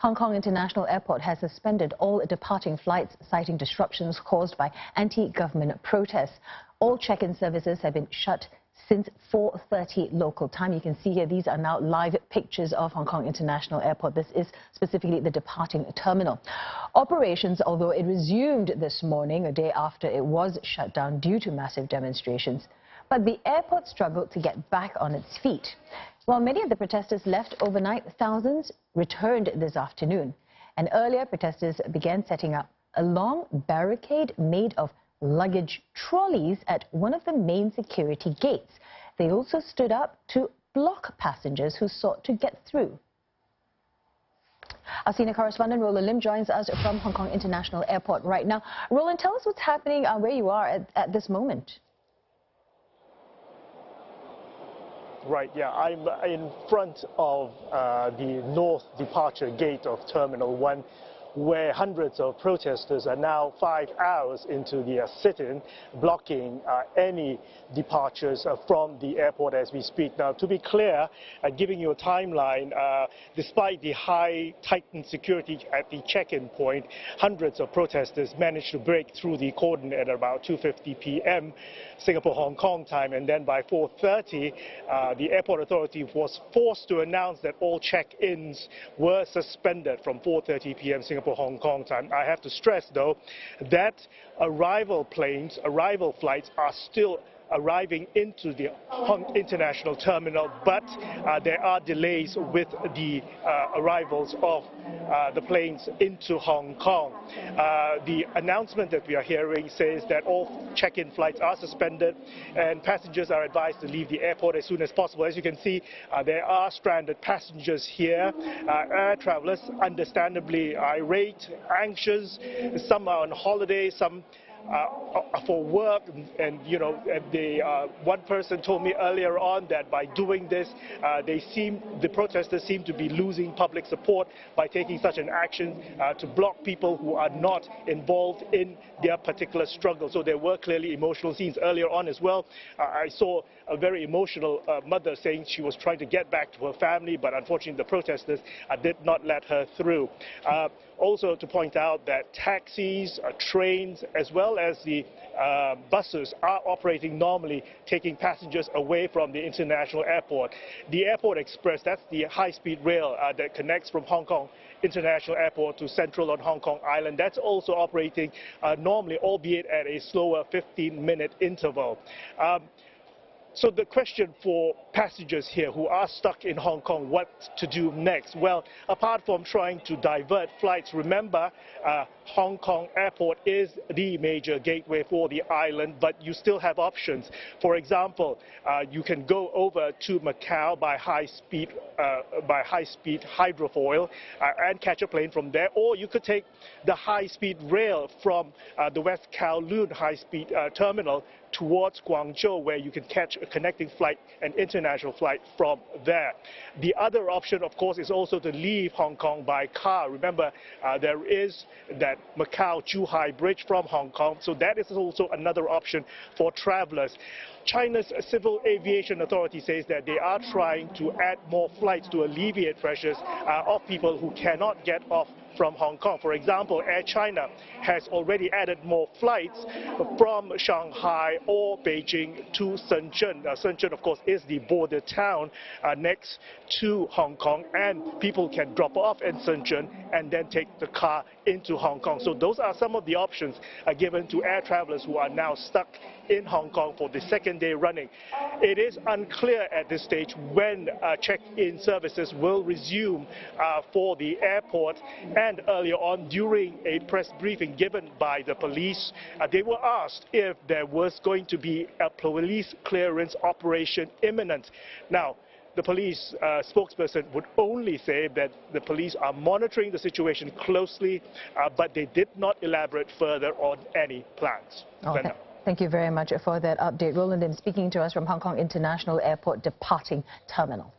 Hong Kong International Airport has suspended all departing flights, citing disruptions caused by anti-government protests. All check-in services have been shut since 4:30 local time. You can see here, these are now live pictures of Hong Kong International Airport. This is specifically the departing terminal. Operations, although it resumed this morning, a day after it was shut down due to massive demonstrations. But the airport struggled to get back on its feet. While many of the protesters left overnight, thousands returned this afternoon. And earlier, protesters began setting up a long barricade made of luggage trolleys at one of the main security gates. They also stood up to block passengers who sought to get through. Our senior correspondent Roland Lim joins us from Hong Kong International Airport right now. Roland, tell us what's happening where you are at this moment. Right, yeah, I'm in front of the north departure gate of Terminal 1, where hundreds of protesters are now 5 hours into their sit-in, blocking any departures from the airport as we speak. Now, to be clear, giving you a timeline, despite the high tightened security at the check-in point, hundreds of protesters managed to break through the cordon at about 2:50 p.m. Singapore-Hong Kong time, and then by 4:30, the airport authority was forced to announce that all check-ins were suspended from 4:30 p.m. Singapore-Hong Kong time. I have to stress, though, that arrival flights are still arriving into the Hong Kong International Terminal, but there are delays with the arrivals of the planes into Hong Kong. The announcement that we are hearing says that all check-in flights are suspended and passengers are advised to leave the airport as soon as possible. As you can see, there are stranded passengers here. Air travelers, understandably irate, anxious. Some are on holiday, some for work, and one person told me earlier on that by doing this, the protesters seem to be losing public support by taking such an action to block people who are not involved in their particular struggle. So there were clearly emotional scenes earlier on as well. I saw a very emotional mother saying she was trying to get back to her family, but unfortunately the protesters did not let her through. Also to point out that taxis, trains, as well as the buses are operating normally, taking passengers away from the international airport. The Airport Express, that's the high-speed rail that connects from Hong Kong International Airport to Central on Hong Kong Island, that's also operating normally, albeit at a slower 15-minute interval. So the question for passengers here who are stuck in Hong Kong, what to do next? Well, apart from trying to divert flights, remember, Hong Kong Airport is the major gateway for the island, but you still have options. For example, you can go over to Macau by high-speed hydrofoil and catch a plane from there, or you could take the high-speed rail from the West Kowloon high-speed terminal towards Guangzhou, where you can catch a connecting flight, an international flight from there. The other option, of course, is also to leave Hong Kong by car. Remember, there is that Macau-Zhuhai bridge from Hong Kong, so that is also another option for travelers. China's Civil Aviation Authority says that they are trying to add more flights to alleviate pressures of people who cannot get off from Hong Kong. For example, Air China has already added more flights from Shanghai or Beijing to Shenzhen. Shenzhen, of course, is the border town next to Hong Kong, and people can drop off in Shenzhen and then take the car into Hong Kong. So those are some of the options given to air travelers who are now stuck in Hong Kong for the second day running. It is unclear at this stage when check-in services will resume for the airport. And earlier on, during a press briefing given by the police, they were asked if there was going to be a police clearance operation imminent. Now, the police spokesperson would only say that the police are monitoring the situation closely, but they did not elaborate further on any plans. Okay. Thank you very much for that update. Roland Lim speaking to us from Hong Kong International Airport departing terminal.